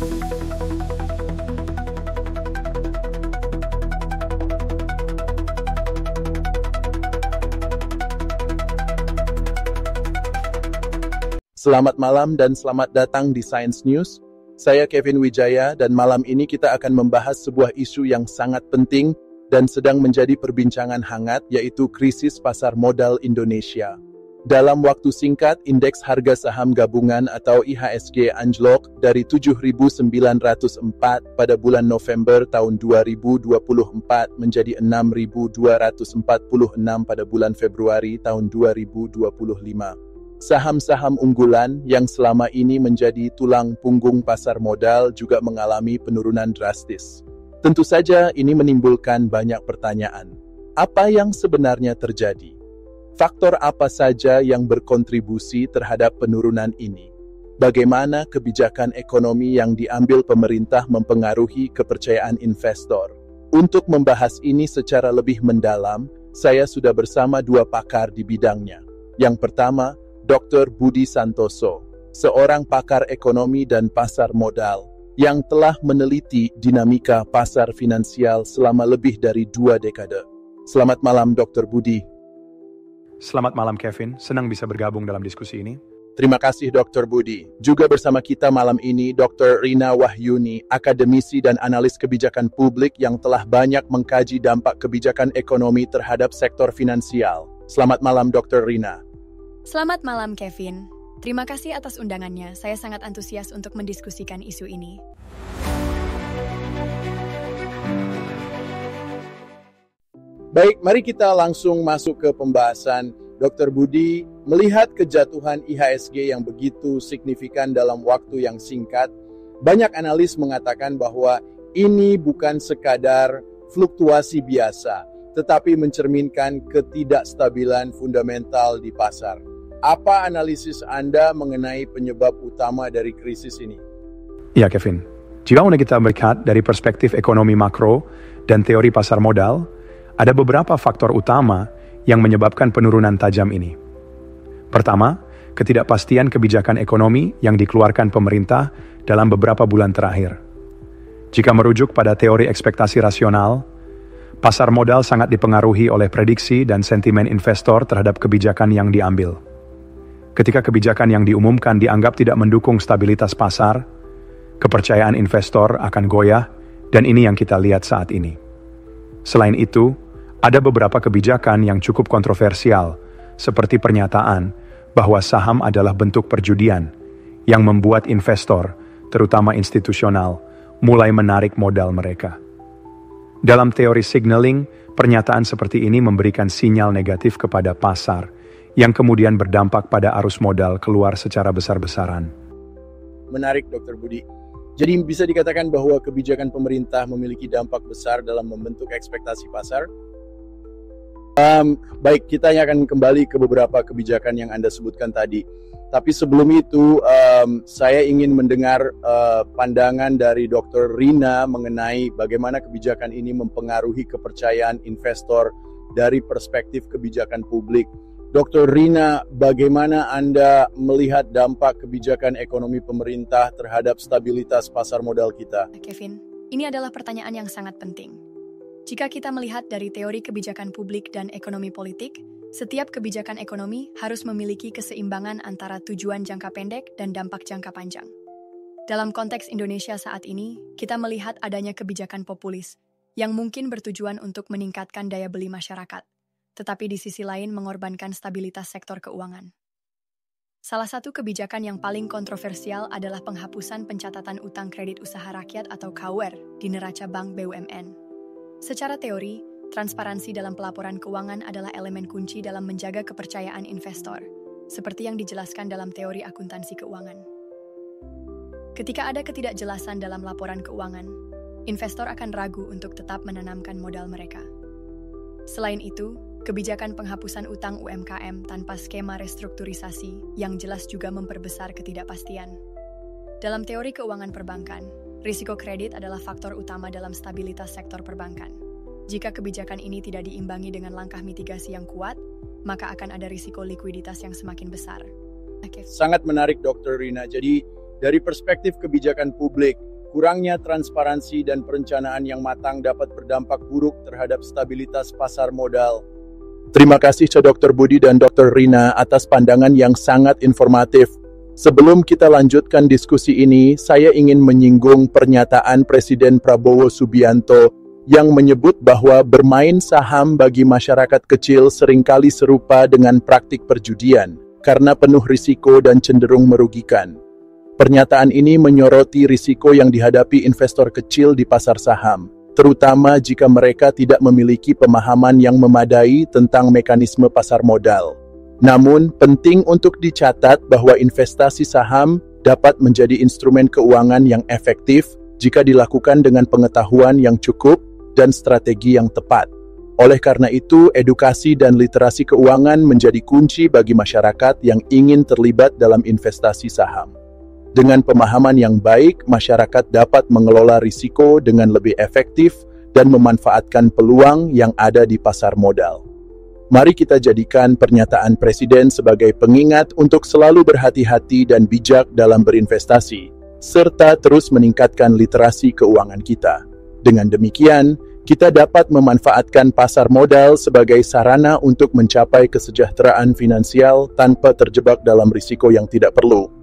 Selamat malam dan selamat datang di Science News. Saya Kevin Wijaya dan malam ini kita akan membahas sebuah isu yang sangat penting dan sedang menjadi perbincangan hangat, yaitu krisis pasar modal Indonesia. Dalam waktu singkat, indeks harga saham gabungan atau IHSG anjlok dari 7.904 pada bulan November tahun 2024 menjadi 6.246 pada bulan Februari tahun 2025. Saham-saham unggulan yang selama ini menjadi tulang punggung pasar modal juga mengalami penurunan drastis. Tentu saja ini menimbulkan banyak pertanyaan. Apa yang sebenarnya terjadi? Faktor apa saja yang berkontribusi terhadap penurunan ini? Bagaimana kebijakan ekonomi yang diambil pemerintah mempengaruhi kepercayaan investor? Untuk membahas ini secara lebih mendalam, saya sudah bersama dua pakar di bidangnya. Yang pertama, Dr. Budi Santoso, seorang pakar ekonomi dan pasar modal yang telah meneliti dinamika pasar finansial selama lebih dari 2 dekade. Selamat malam, Dr. Budi. Selamat malam, Kevin. Senang bisa bergabung dalam diskusi ini. Terima kasih, Dr. Budi. Juga bersama kita malam ini, Dr. Rina Wahyuni, akademisi dan analis kebijakan publik yang telah banyak mengkaji dampak kebijakan ekonomi terhadap sektor finansial. Selamat malam, Dr. Rina. Selamat malam, Kevin. Terima kasih atas undangannya. Saya sangat antusias untuk mendiskusikan isu ini. Baik, mari kita langsung masuk ke pembahasan. Dr. Budi, melihat kejatuhan IHSG yang begitu signifikan dalam waktu yang singkat, banyak analis mengatakan bahwa ini bukan sekadar fluktuasi biasa, tetapi mencerminkan ketidakstabilan fundamental di pasar. Apa analisis Anda mengenai penyebab utama dari krisis ini? Ya, Kevin. Jika kita melihat dari perspektif ekonomi makro dan teori pasar modal, ada beberapa faktor utama yang menyebabkan penurunan tajam ini. Pertama, ketidakpastian kebijakan ekonomi yang dikeluarkan pemerintah dalam beberapa bulan terakhir. Jika merujuk pada teori ekspektasi rasional, pasar modal sangat dipengaruhi oleh prediksi dan sentimen investor terhadap kebijakan yang diambil. Ketika kebijakan yang diumumkan dianggap tidak mendukung stabilitas pasar, kepercayaan investor akan goyah, dan ini yang kita lihat saat ini. Selain itu, ada beberapa kebijakan yang cukup kontroversial, seperti pernyataan bahwa saham adalah bentuk perjudian, yang membuat investor, terutama institusional, mulai menarik modal mereka. Dalam teori signaling, pernyataan seperti ini memberikan sinyal negatif kepada pasar, yang kemudian berdampak pada arus modal keluar secara besar-besaran. Menarik, Dr. Budi. Jadi bisa dikatakan bahwa kebijakan pemerintah memiliki dampak besar dalam membentuk ekspektasi pasar? Baik, kita akan kembali ke beberapa kebijakan yang Anda sebutkan tadi. Tapi sebelum itu, saya ingin mendengar pandangan dari Dr. Rina mengenai bagaimana kebijakan ini mempengaruhi kepercayaan investor dari perspektif kebijakan publik. Dr. Rina, bagaimana Anda melihat dampak kebijakan ekonomi pemerintah terhadap stabilitas pasar modal kita? Kevin, ini adalah pertanyaan yang sangat penting. Jika kita melihat dari teori kebijakan publik dan ekonomi politik, setiap kebijakan ekonomi harus memiliki keseimbangan antara tujuan jangka pendek dan dampak jangka panjang. Dalam konteks Indonesia saat ini, kita melihat adanya kebijakan populis yang mungkin bertujuan untuk meningkatkan daya beli masyarakat, tetapi di sisi lain mengorbankan stabilitas sektor keuangan. Salah satu kebijakan yang paling kontroversial adalah penghapusan pencatatan utang kredit usaha rakyat atau KUR di neraca bank BUMN. Secara teori, transparansi dalam pelaporan keuangan adalah elemen kunci dalam menjaga kepercayaan investor, seperti yang dijelaskan dalam teori akuntansi keuangan. Ketika ada ketidakjelasan dalam laporan keuangan, investor akan ragu untuk tetap menanamkan modal mereka. Selain itu, kebijakan penghapusan utang UMKM tanpa skema restrukturisasi yang jelas juga memperbesar ketidakpastian. Dalam teori keuangan perbankan, risiko kredit adalah faktor utama dalam stabilitas sektor perbankan. Jika kebijakan ini tidak diimbangi dengan langkah mitigasi yang kuat, maka akan ada risiko likuiditas yang semakin besar. Sangat menarik, Dr. Rina. Jadi, dari perspektif kebijakan publik, Kurangnya transparansi dan perencanaan yang matang dapat berdampak buruk terhadap stabilitas pasar modal. Terima kasih ke Dr. Budi dan Dr. Rina atas pandangan yang sangat informatif. Sebelum kita lanjutkan diskusi ini, saya ingin menyinggung pernyataan Presiden Prabowo Subianto yang menyebut bahwa bermain saham bagi masyarakat kecil seringkali serupa dengan praktik perjudian, karena penuh risiko dan cenderung merugikan. Pernyataan ini menyoroti risiko yang dihadapi investor kecil di pasar saham, terutama jika mereka tidak memiliki pemahaman yang memadai tentang mekanisme pasar modal. Namun, penting untuk dicatat bahwa investasi saham dapat menjadi instrumen keuangan yang efektif jika dilakukan dengan pengetahuan yang cukup dan strategi yang tepat. Oleh karena itu, edukasi dan literasi keuangan menjadi kunci bagi masyarakat yang ingin terlibat dalam investasi saham. Dengan pemahaman yang baik, masyarakat dapat mengelola risiko dengan lebih efektif dan memanfaatkan peluang yang ada di pasar modal. Mari kita jadikan pernyataan Presiden sebagai pengingat untuk selalu berhati-hati dan bijak dalam berinvestasi, serta terus meningkatkan literasi keuangan kita. Dengan demikian, kita dapat memanfaatkan pasar modal sebagai sarana untuk mencapai kesejahteraan finansial tanpa terjebak dalam risiko yang tidak perlu.